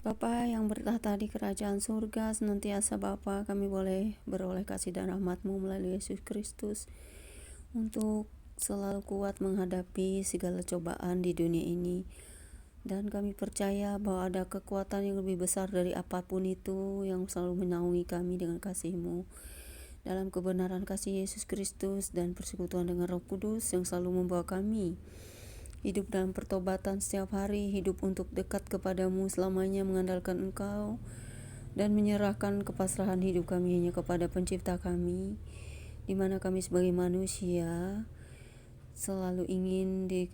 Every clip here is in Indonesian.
Bapa yang bertahta di kerajaan surga, senantiasa Bapa kami boleh beroleh kasih dan rahmat-Mu melalui Yesus Kristus untuk selalu kuat menghadapi segala cobaan di dunia ini. Dan kami percaya bahwa ada kekuatan yang lebih besar dari apapun itu yang selalu menaungi kami dengan kasih-Mu. Dalam kebenaran kasih Yesus Kristus dan persekutuan dengan Roh Kudus yang selalu membawa kami hidup dalam pertobatan setiap hari, hidup untuk dekat kepadamu selamanya, mengandalkan Engkau, dan menyerahkan kepasrahan hidup kami hanya kepada pencipta kami, di mana kami sebagai manusia selalu ingin di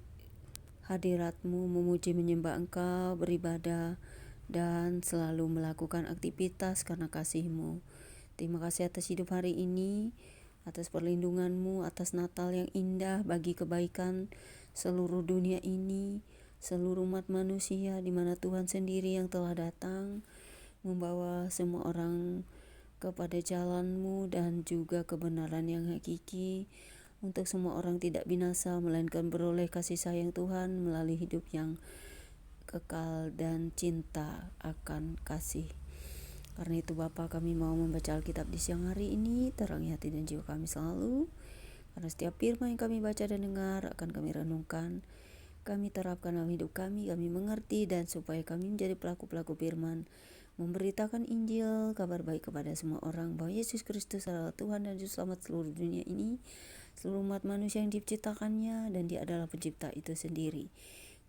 hadirat-Mu, memuji menyembah Engkau, beribadah, dan selalu melakukan aktivitas karena kasih-Mu. Terima kasih atas hidup hari ini, atas perlindungan-Mu, atas Natal yang indah bagi kebaikan seluruh dunia ini, seluruh umat manusia, di mana Tuhan sendiri yang telah datang membawa semua orang kepada jalan-Mu dan juga kebenaran yang hakiki, untuk semua orang tidak binasa melainkan beroleh kasih sayang Tuhan melalui hidup yang kekal dan cinta akan kasih. Karena itu Bapa, kami mau membaca Alkitab di siang hari ini, terangi hati dan jiwa kami selalu. Karena setiap firman yang kami baca dan dengar akan kami renungkan, kami terapkan dalam hidup kami mengerti, dan supaya kami menjadi pelaku-pelaku firman, memberitakan Injil, kabar baik kepada semua orang bahwa Yesus Kristus adalah Tuhan dan Juru Selamat seluruh dunia ini, seluruh umat manusia yang diciptakannya, dan Dia adalah pencipta itu sendiri.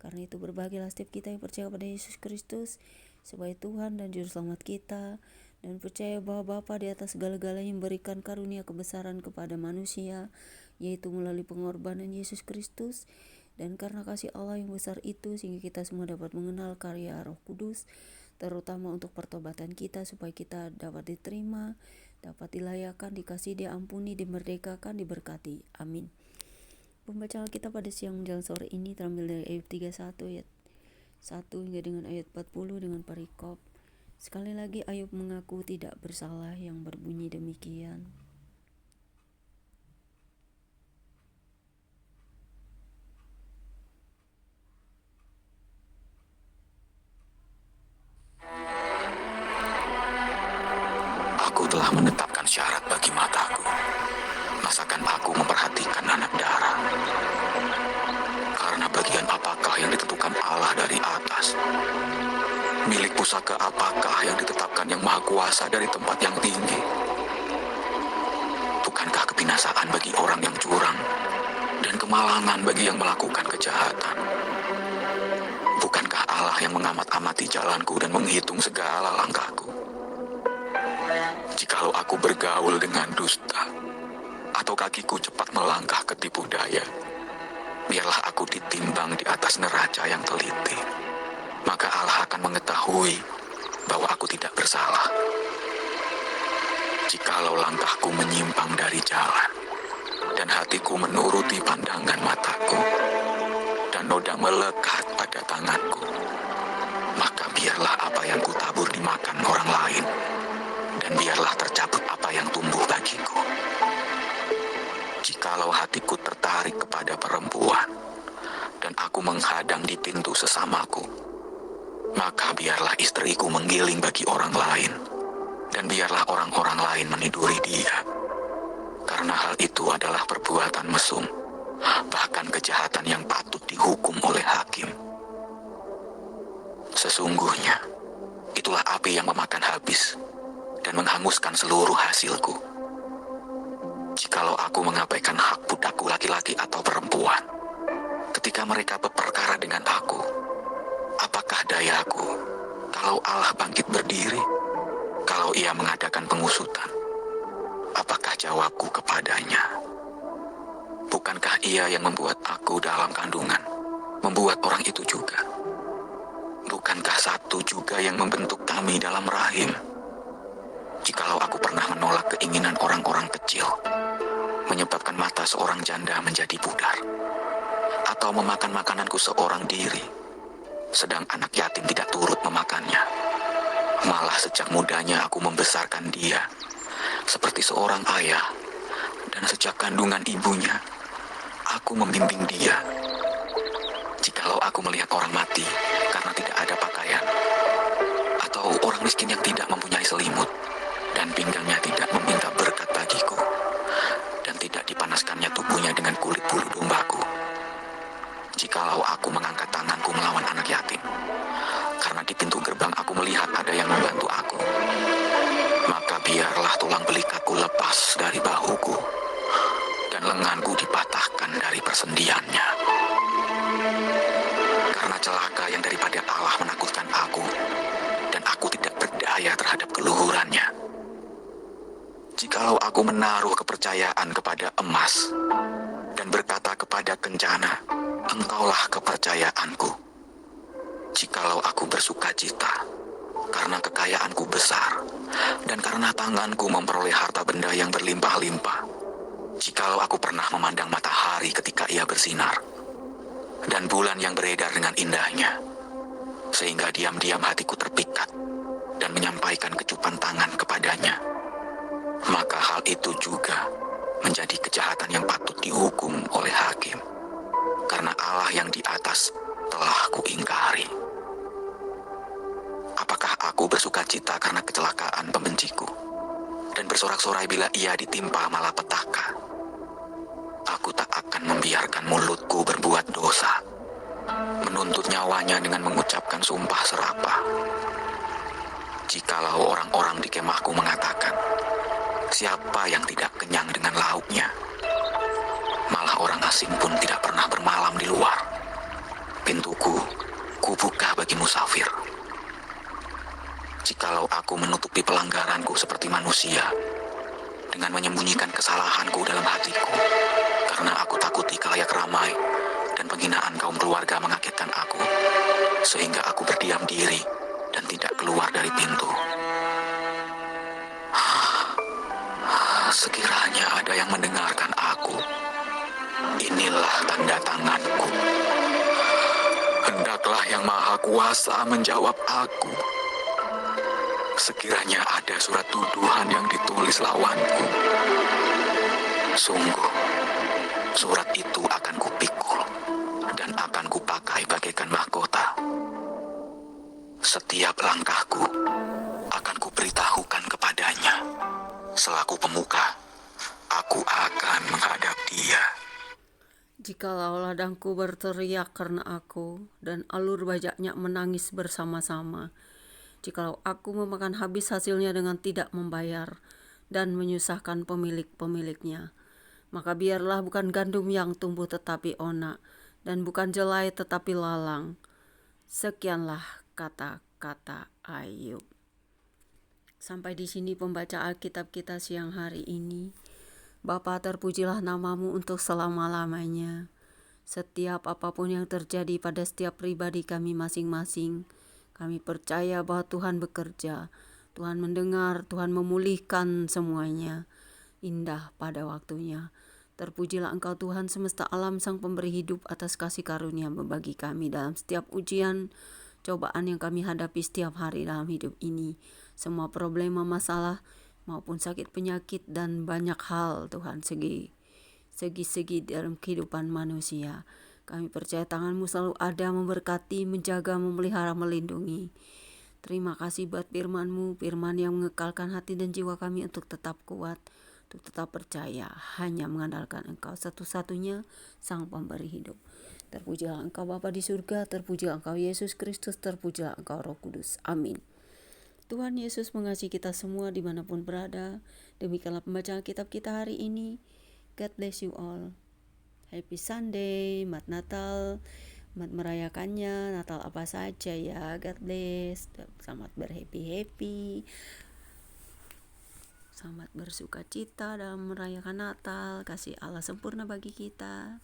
Karena itu berbahagialah setiap kita yang percaya pada Yesus Kristus sebagai Tuhan dan Juru Selamat kita, dan percaya bahwa Bapa di atas segala-galanya memberikan karunia kebesaran kepada manusia, yaitu melalui pengorbanan Yesus Kristus. Dan karena kasih Allah yang besar itu, sehingga kita semua dapat mengenal karya Roh Kudus, terutama untuk pertobatan kita, supaya kita dapat diterima, dapat dilayakan, dikasih, diampuni, dimerdekakan, diberkati. Amin. Pembacaan kita pada siang menjelang sore ini terambil dari Ayub 31 ayat 1 hingga dengan ayat 40 dengan perikop. Sekali lagi Ayub mengaku tidak bersalah yang berbunyi demikian. Aku telah menetapkan syarat bagi mataku, masakan aku memperhatikan anak darah. Karena bagian apakah yang ditentukan Allah dari atas? Milik pusaka apakah yang ditetapkan yang Maha Kuasa dari tempat yang tinggi? Bukankah kebinasaan bagi orang yang curang dan kemalangan bagi yang melakukan kejahatan? Bukankah Allah yang mengamat-amati jalanku dan menghitung segala langkahku? Jikalau aku bergaul dengan dusta, atau kakiku cepat melangkah ke tipu daya, biarlah aku ditimbang di atas neraca yang teliti. Maka Allah akan mengetahui bahwa aku tidak bersalah. Jikalau langkahku menyimpang dari jalan, dan hatiku menuruti pandangan mataku, dan noda melekat pada tanganku, maka biarlah apa yang kutabur dimakan orang lain, dan biarlah tercabut apa yang tumbuh bagiku. Jikalau hatiku tertarik kepada perempuan, dan aku menghadang di pintu sesamaku, maka biarlah istriku menggiling bagi orang lain, dan biarlah orang-orang lain meniduri dia. Karena hal itu adalah perbuatan mesum, bahkan kejahatan yang patut dihukum oleh hakim. Sesungguhnya, itulah api yang memakan habis dan menghanguskan seluruh hasilku. Jikalau aku mengabaikan hak budakku laki-laki atau perempuan, ketika mereka berperkara dengan aku, apakah dayaku kalau Allah bangkit berdiri? Kalau Ia mengadakan pengusutan, apakah jawabku kepadanya? Bukankah Ia yang membuat aku dalam kandungan, membuat orang itu juga? Bukankah satu juga yang membentuk kami dalam rahim? Jikalau aku pernah menolak keinginan orang-orang kecil, menyebabkan mata seorang janda menjadi pudar, atau memakan makananku seorang diri, sedang anak yatim tidak turut memakannya, malah sejak mudanya aku membesarkan dia seperti seorang ayah, dan sejak kandungan ibunya aku membimbing dia. Jikalau aku melihat orang mati karena tidak ada pakaian, miskin yang tidak mempunyai selimut, dan pinggangnya tidak meminta berkat bagiku, dan tidak dipanaskannya tubuhnya dengan kulit bulu dombaku. Jikalau aku mengangkat tanganku melawan anak yatim, karena di pintu gerbang aku melihat ada yang membantu aku, maka biarlah tulang belikaku lepas dari bahuku, dan lenganku dipatahkan dari persendiannya. Karena celaka yang daripada Allah menakutkan aku, dan aku tidak berdaya terhadap keluhurannya. Jikalau aku menaruh kepercayaan kepada emas, dan berkata kepada kencana, engkaulah kepercayaanku. Jikalau aku bersuka cita, karena kekayaanku besar, dan karena tanganku memperoleh harta benda yang berlimpah-limpah. Jikalau aku pernah memandang matahari ketika ia bersinar, dan bulan yang beredar dengan indahnya, sehingga diam-diam hatiku terpikat, dan menyampaikan kecupan tangan kepadanya, maka hal itu juga menjadi kejahatan yang patut dihukum oleh hakim, karena Allah yang di atas telah kuingkari. Apakah aku bersuka cita karena kecelakaan pembenciku, dan bersorak-sorai bila ia ditimpa malapetaka? Aku tak akan membiarkan mulutku berbuat dosa, menuntut nyawanya dengan mengucapkan sumpah serapah. Jikalau orang-orang di kemahku mengatakan, siapa yang tidak kenyang dengan lauknya? Malah orang asing pun tidak pernah bermalam di luar. Pintuku kubuka bagi musafir. Jikalau aku menutupi pelanggaranku seperti manusia, dengan menyembunyikan kesalahanku dalam hatiku, karena aku takuti khalayak ramai dan penghinaan kaum keluarga mengagetkan aku, sehingga aku berdiam diri dan tidak keluar dari pintu. Sekiranya ada yang mendengarkan aku, inilah tanda tanganku. Hendaklah Yang Maha Kuasa menjawab aku. Sekiranya ada surat tuduhan yang ditulis lawanku, sungguh surat itu akan kupikul dan akan kupakai bagaikan mahkota. Setiap langkahku akan kuberitahukan kepadanya. Selaku pemuka, aku akan menghadap dia. Jikalau ladangku berteriak karena aku, dan alur bajaknya menangis bersama-sama, jikalau aku memakan habis hasilnya dengan tidak membayar, dan menyusahkan pemilik-pemiliknya, maka biarlah bukan gandum yang tumbuh tetapi onak, dan bukan jelai tetapi lalang. Sekianlah kata-kata Ayub. Sampai di sini pembaca Alkitab kita siang hari ini. Bapa, terpujilah namamu untuk selama-lamanya. Setiap apapun yang terjadi pada setiap pribadi kami masing-masing, kami percaya bahwa Tuhan bekerja, Tuhan mendengar, Tuhan memulihkan semuanya. Indah pada waktunya. Terpujilah Engkau Tuhan semesta alam, Sang Pemberi hidup, atas kasih karunia membagi kami dalam setiap ujian, cobaan yang kami hadapi setiap hari dalam hidup ini. Semua problema, masalah, maupun sakit penyakit dan banyak hal Tuhan, segi-segi dalam kehidupan manusia. Kami percaya tangan-Mu selalu ada memberkati, menjaga, memelihara, melindungi. Terima kasih buat firman-Mu, firman yang mengekalkan hati dan jiwa kami untuk tetap kuat, untuk tetap percaya, hanya mengandalkan Engkau satu-satunya Sang Pemberi hidup. Terpujilah Engkau Bapa di surga, terpujilah Engkau Yesus Kristus, terpujilah Engkau Roh Kudus. Amin. Tuhan Yesus mengasihi kita semua dimanapun berada. Demikianlah pembacaan kitab kita hari ini. God bless you all. Happy Sunday, Mat Natal, Mat merayakannya, Natal apa saja ya. God bless. Selamat berhappy-happy. Selamat bersuka cita dalam merayakan Natal. Kasih Allah sempurna bagi kita.